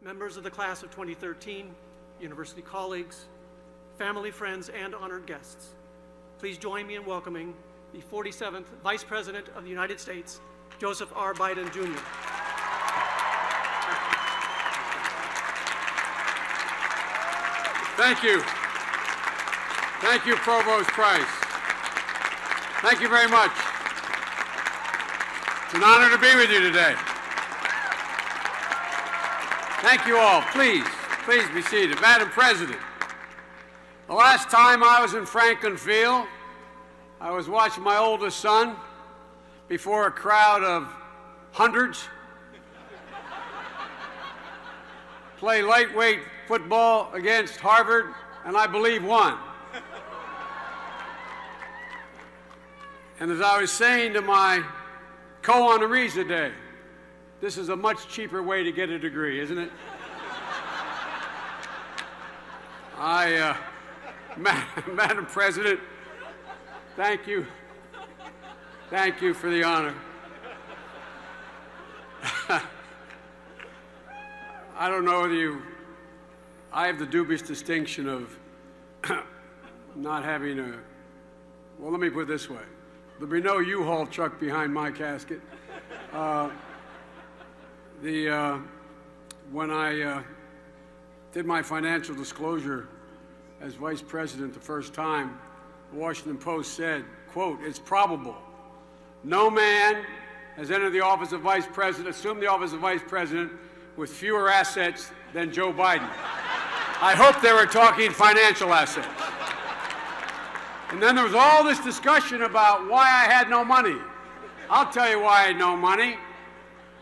Members of the class of 2013, university colleagues, family, friends, and honored guests, please join me in welcoming the 47th Vice President of the United States, Joseph R. Biden, Jr. Thank you. Thank you, Provost Price. Thank you very much. It's an honor to be with you today. Thank you all. Please be seated. Madam President, the last time I was in Franklin Field, I was watching my oldest son before a crowd of hundreds play lightweight football against Harvard, and I believe won. And as I was saying to my co-honorees today, this is a much cheaper way to get a degree, isn't it? Madam President, thank you. Thank you for the honor. I don't know whether I have the dubious distinction of not having well, let me put it this way. There'll be no U-Haul truck behind my casket. When I did my financial disclosure as Vice President the first time, the Washington Post said, quote, "It's probable no man has entered the office of Vice President, assumed the office of Vice President with fewer assets than Joe Biden." I hope they were talking financial assets. And then there was all this discussion about why I had no money. I'll tell you why I had no money.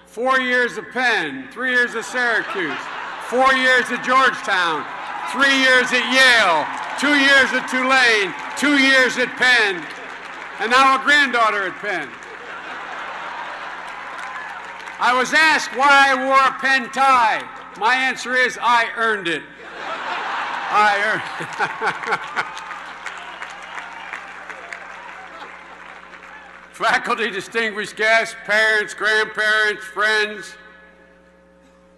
4 years of Penn, 3 years at Syracuse, 4 years at Georgetown, 3 years at Yale, 2 years at Tulane, 2 years at Penn, and now a granddaughter at Penn. I was asked why I wore a Penn tie. My answer is I earned it. I earned it. Faculty, distinguished guests, parents, grandparents, friends,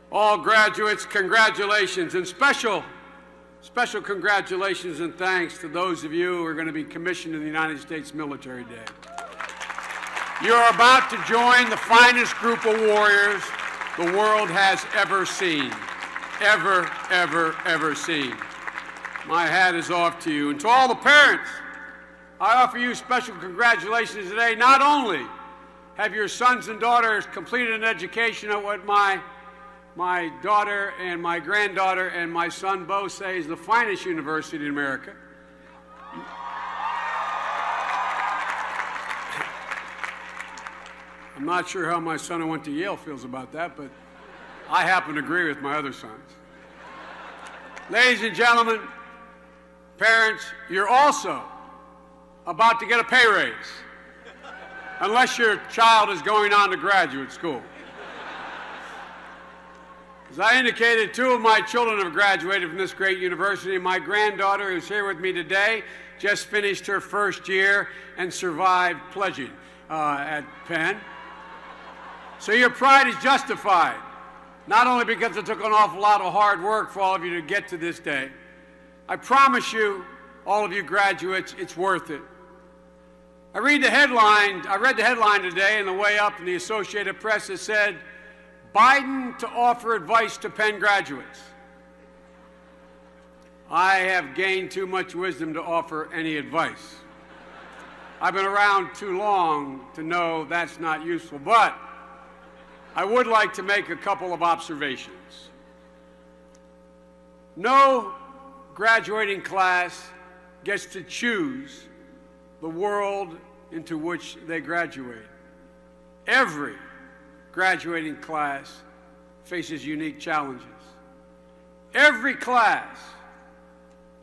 all graduates, congratulations, and special congratulations and thanks to those of you who are going to be commissioned in the United States military today. You are about to join the finest group of warriors the world has ever seen. Ever, ever, ever seen. My hat is off to you. And to all the parents, I offer you special congratulations today. Not only have your sons and daughters completed an education at what my daughter and my granddaughter and my son both say is the finest university in America. I'm not sure how my son who went to Yale feels about that, but I happen to agree with my other sons. Ladies and gentlemen, parents, you're also about to get a pay raise, unless your child is going on to graduate school. As I indicated, 2 of my children have graduated from this great university. My granddaughter, who's here with me today, just finished her first year and survived pledging at Penn. So your pride is justified, not only because it took an awful lot of hard work for all of you to get to this day. I promise you, all of you graduates, it's worth it. I read the headline today on the way up in the Associated Press that said, "Biden to offer advice to Penn graduates." I have gained too much wisdom to offer any advice. I've been around too long to know that's not useful, but I would like to make a couple of observations. No graduating class gets to choose the world into which they graduate. Every graduating class faces unique challenges. Every class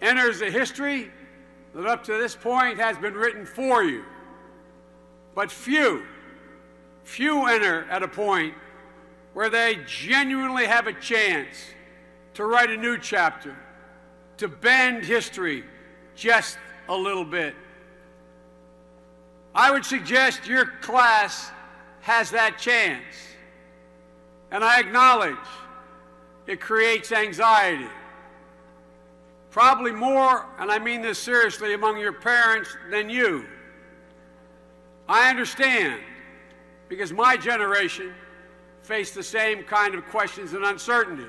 enters a history that up to this point has been written for you. But few enter at a point where they genuinely have a chance to write a new chapter, to bend history just a little bit. I would suggest your class has that chance. And I acknowledge it creates anxiety. Probably more, and I mean this seriously, among your parents than you. I understand, because my generation faced the same kind of questions and uncertainty.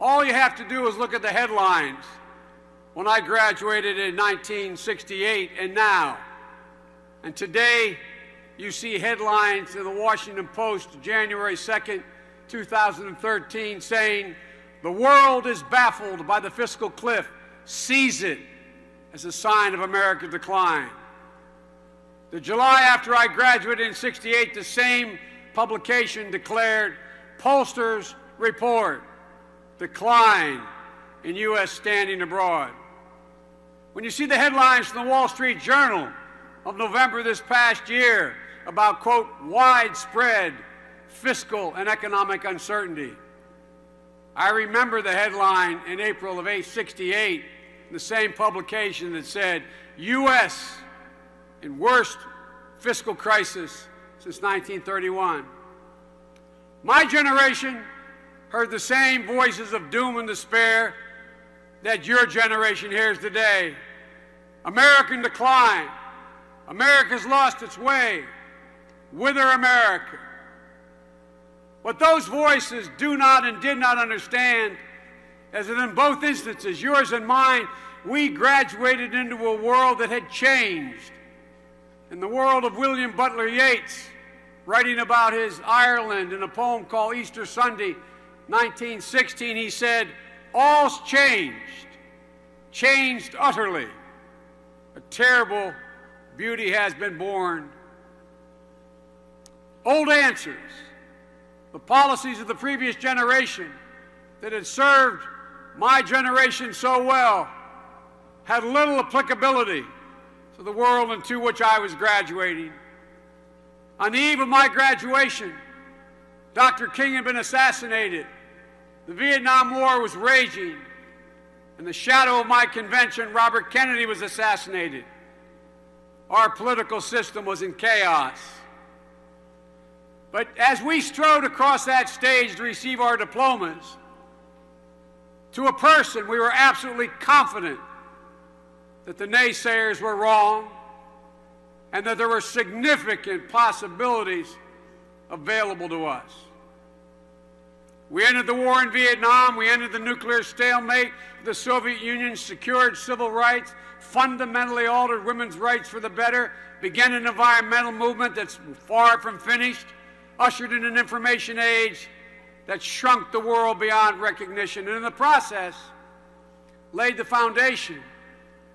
All you have to do is look at the headlines when I graduated in 1968 and now. And today, you see headlines in the Washington Post, January 2nd, 2013, saying, "The world is baffled by the fiscal cliff. Seize it as a sign of America's decline." The July after I graduated in 68, the same publication declared, "Pollsters report decline in U.S. standing abroad." When you see the headlines from the Wall Street Journal of November this past year about, quote, "widespread fiscal and economic uncertainty," I remember the headline in April of 1968, the same publication that said, "U.S. in worst fiscal crisis since 1931. My generation heard the same voices of doom and despair that your generation hears today. American decline. America's lost its way. Whither America? What those voices do not and did not understand is that in both instances, yours and mine, we graduated into a world that had changed. In the world of William Butler Yeats, writing about his Ireland in a poem called Easter Sunday, 1916, he said, "All's changed, changed utterly. A terrible beauty has been born." Old answers, the policies of the previous generation that had served my generation so well, had little applicability to the world into which I was graduating. On the eve of my graduation, Dr. King had been assassinated. The Vietnam War was raging. In the shadow of my convention, Robert Kennedy was assassinated. Our political system was in chaos. But as we strode across that stage to receive our diplomas, to a person, we were absolutely confident that the naysayers were wrong and that there were significant possibilities available to us. We entered the war in Vietnam. We entered the nuclear stalemate. The Soviet Union secured civil rights, fundamentally altered women's rights for the better, began an environmental movement that's far from finished, ushered in an information age that shrunk the world beyond recognition, and in the process laid the foundation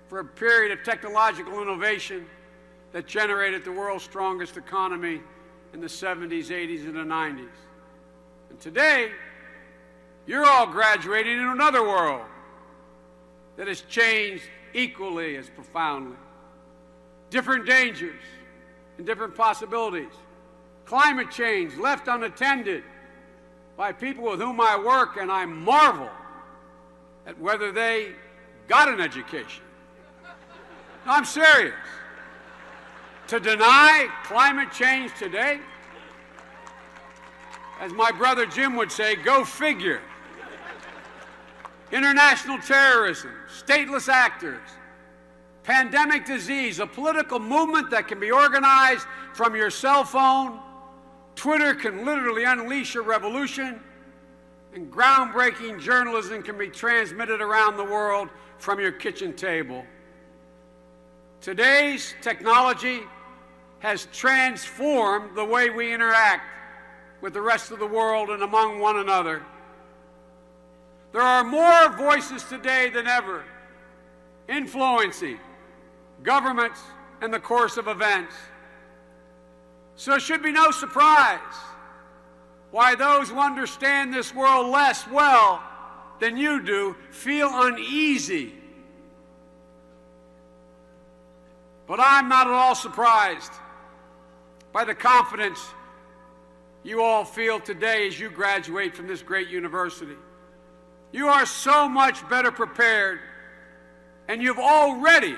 for a period of technological innovation that generated the world's strongest economy in the 70s, 80s, and the 90s. And today, you're all graduating into another world that has changed equally as profoundly. Different dangers and different possibilities. Climate change left unattended by people with whom I work, and I marvel at whether they got an education. No, I'm serious. To deny climate change today, as my brother Jim would say, go figure. International terrorism, stateless actors, pandemic disease, a political movement that can be organized from your cell phone. Twitter can literally unleash a revolution, and groundbreaking journalism can be transmitted around the world from your kitchen table. Today's technology has transformed the way we interact with the rest of the world and among one another. There are more voices today than ever influencing governments and the course of events. So it should be no surprise why those who understand this world less well than you do feel uneasy. But I'm not at all surprised by the confidence you all feel today as you graduate from this great university. You are so much better prepared, and you've already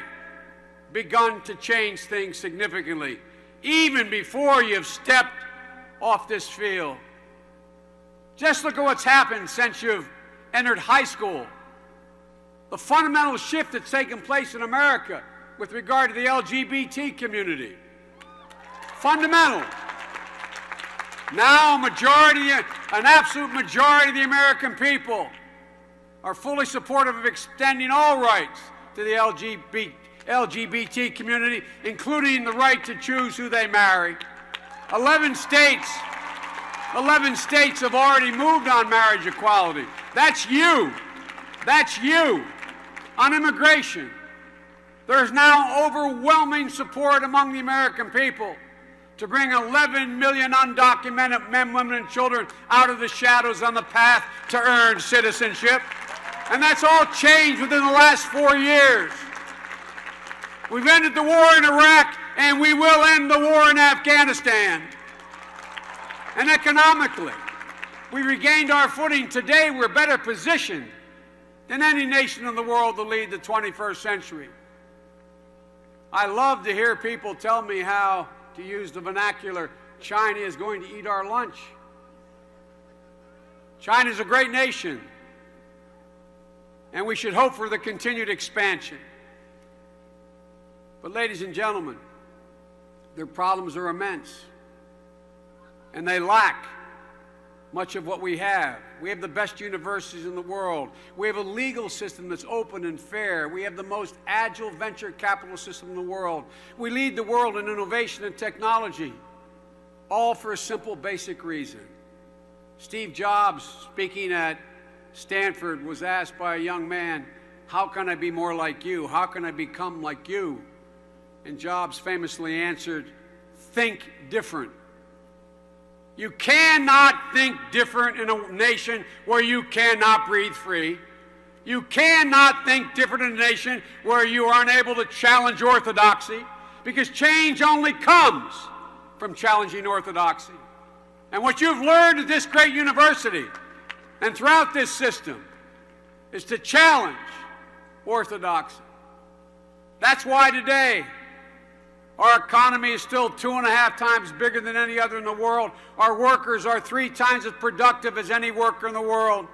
begun to change things significantly, even before you've stepped off this field. Just look at what's happened since you've entered high school. The fundamental shift that's taken place in America with regard to the LGBT community. Fundamental. Now an absolute majority of the American people are fully supportive of extending all rights to the LGBT community, including the right to choose who they marry. 11 states have already moved on marriage equality. That's you. That's you. On immigration, there's now overwhelming support among the American people to bring 11 million undocumented men, women, and children out of the shadows on the path to earn citizenship. And that's all changed within the last 4 years. We've ended the war in Iraq, and we will end the war in Afghanistan. And economically, we regained our footing. Today, we're better positioned than any nation in the world to lead the 21st century. I love to hear people tell me how, to use the vernacular, China is going to eat our lunch. China is a great nation, and we should hope for the continued expansion. But ladies and gentlemen, their problems are immense, and they lack much of what we have. We have the best universities in the world. We have a legal system that's open and fair. We have the most agile venture capital system in the world. We lead the world in innovation and technology, all for a simple, basic reason. Steve Jobs, speaking at Stanford, was asked by a young man, "How can I be more like you? How can I become like you?" And Jobs famously answered, "Think different." You cannot think different in a nation where you cannot breathe free. You cannot think different in a nation where you are unable to challenge orthodoxy, because change only comes from challenging orthodoxy. And what you've learned at this great university and throughout this system is to challenge orthodoxy. That's why today our economy is still 2.5 times bigger than any other in the world. Our workers are 3 times as productive as any worker in the world.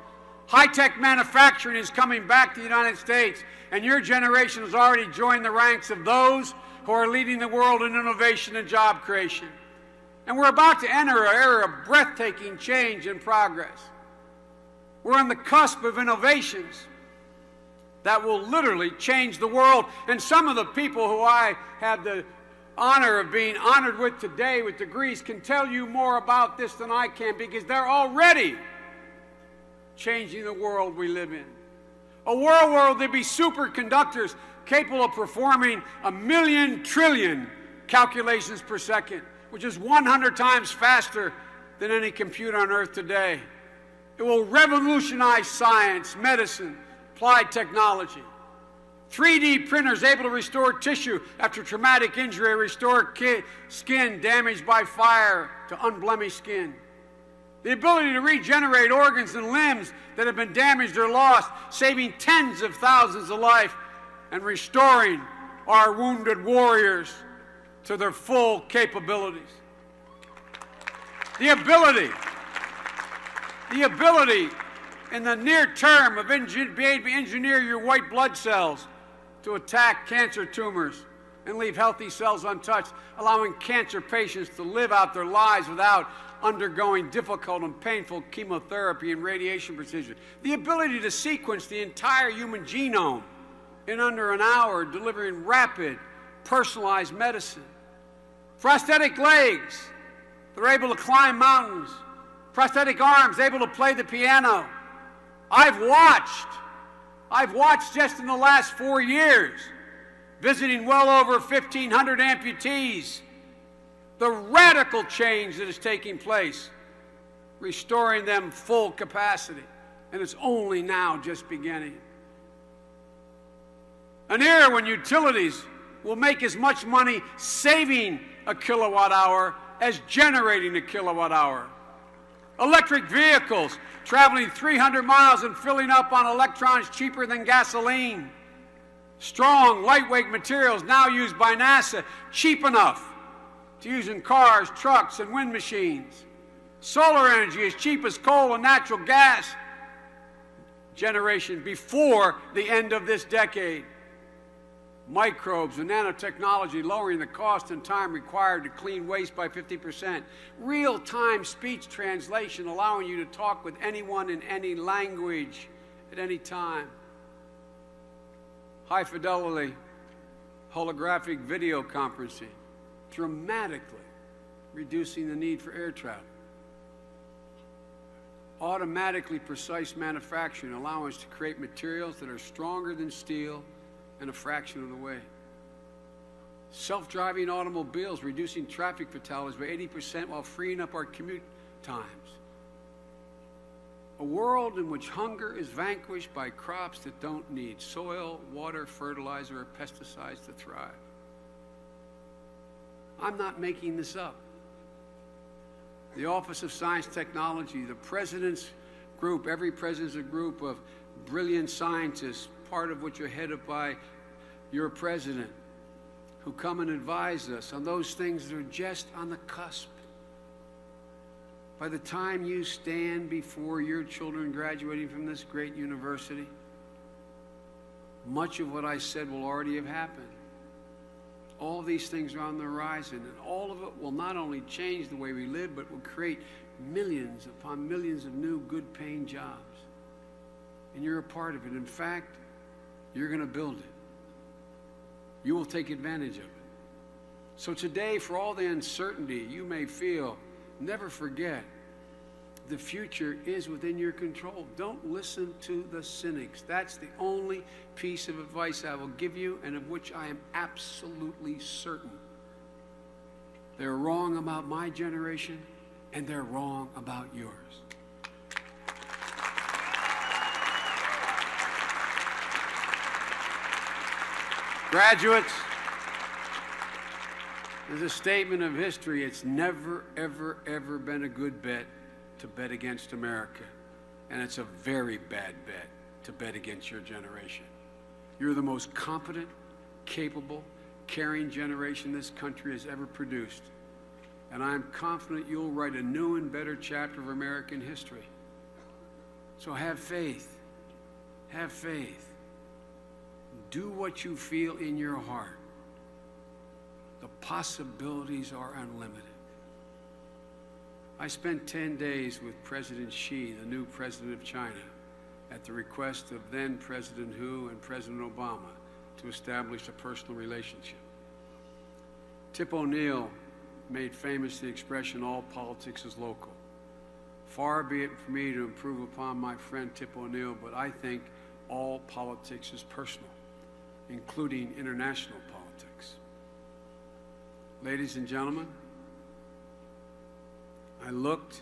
High-tech manufacturing is coming back to the United States, and your generation has already joined the ranks of those who are leading the world in innovation and job creation. And we're about to enter an era of breathtaking change and progress. We're on the cusp of innovations that will literally change the world. And some of the people who I had the honor of being honored with today with degrees can tell you more about this than I can, because they're already changing the world we live in. A world where there'll be superconductors capable of performing 1,000,000 trillion calculations per second, which is 100 times faster than any computer on Earth today. It will revolutionize science, medicine, applied technology. 3D printers able to restore tissue after traumatic injury, restore skin damaged by fire to unblemished skin. The ability to regenerate organs and limbs that have been damaged or lost, saving tens of thousands of lives and restoring our wounded warriors to their full capabilities. The ability in the near term of being able to engineer your white blood cells to attack cancer tumors and leave healthy cells untouched, allowing cancer patients to live out their lives without undergoing difficult and painful chemotherapy and radiation procedures. The ability to sequence the entire human genome in under an hour, delivering rapid, personalized medicine. Prosthetic legs, they're able to climb mountains. Prosthetic arms, able to play the piano. I've watched just in the last 4 years, visiting well over 1,500 amputees, the radical change that is taking place, restoring them full capacity, and it's only now just beginning. An era when utilities will make as much money saving a kilowatt hour as generating a kilowatt hour. Electric vehicles traveling 300 miles and filling up on electrons cheaper than gasoline. Strong, lightweight materials now used by NASA, cheap enough to use in cars, trucks, and wind machines. Solar energy as cheap as coal and natural gas generation before the end of this decade. Microbes and nanotechnology lowering the cost and time required to clean waste by 50%. Real-time speech translation allowing you to talk with anyone in any language at any time. High-fidelity holographic video conferencing, dramatically reducing the need for air travel. Automatically precise manufacturing, allowing us to create materials that are stronger than steel in a fraction of the way. Self-driving automobiles, reducing traffic fatalities by 80% while freeing up our commute times. A world in which hunger is vanquished by crops that don't need soil, water, fertilizer, or pesticides to thrive. I'm not making this up. The Office of Science Technology, the President's group, every president's a group of brilliant scientists, part of which are headed by your president, who come and advise us on those things that are just on the cusp. By the time you stand before your children graduating from this great university, much of what I said will already have happened. All these things are on the horizon, and all of it will not only change the way we live, but will create millions upon millions of new, good-paying jobs. And you're a part of it. In fact, you're going to build it. You will take advantage of it. So today, for all the uncertainty you may feel, never forget, the future is within your control. Don't listen to the cynics. That's the only piece of advice I will give you, and of which I am absolutely certain. They're wrong about my generation, and they're wrong about yours. Graduates, there's a statement of history. It's never, ever, ever been a good bet to bet against America. And it's a very bad bet to bet against your generation. You're the most competent, capable, caring generation this country has ever produced. And I'm confident you'll write a new and better chapter of American history. So have faith. Have faith. Do what you feel in your heart. The possibilities are unlimited. I spent 10 days with President Xi, the new president of China, at the request of then President Hu and President Obama to establish a personal relationship. Tip O'Neill made famous the expression, all politics is local. Far be it from me to improve upon my friend Tip O'Neill, but I think all politics is personal, including international politics. Ladies and gentlemen, I looked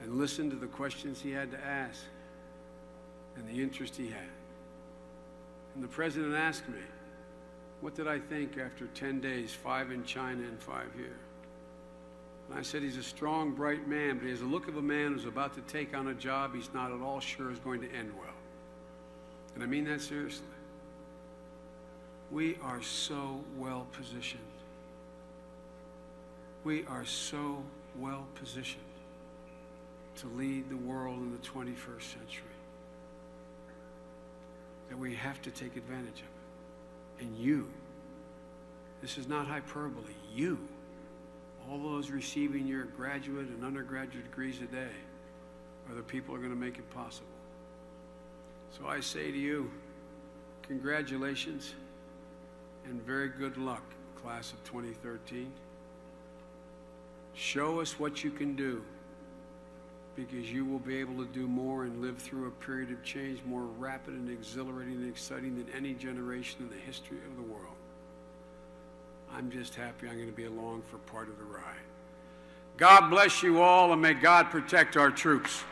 and listened to the questions he had to ask and the interest he had. And the president asked me, what did I think after 10 days, 5 in China and 5 here? And I said, he's a strong, bright man, but he has the look of a man who's about to take on a job he's not at all sure is going to end well. And I mean that seriously. We are so well positioned. We are so well positioned to lead the world in the 21st century that we have to take advantage of it. And you, this is not hyperbole, you, all those receiving your graduate and undergraduate degrees today, are the people who are going to make it possible. So I say to you, congratulations and very good luck, class of 2013. Show us what you can do, because you will be able to do more and live through a period of change more rapid and exhilarating and exciting than any generation in the history of the world. I'm just happy I'm going to be along for part of the ride. God bless you all, and may God protect our troops.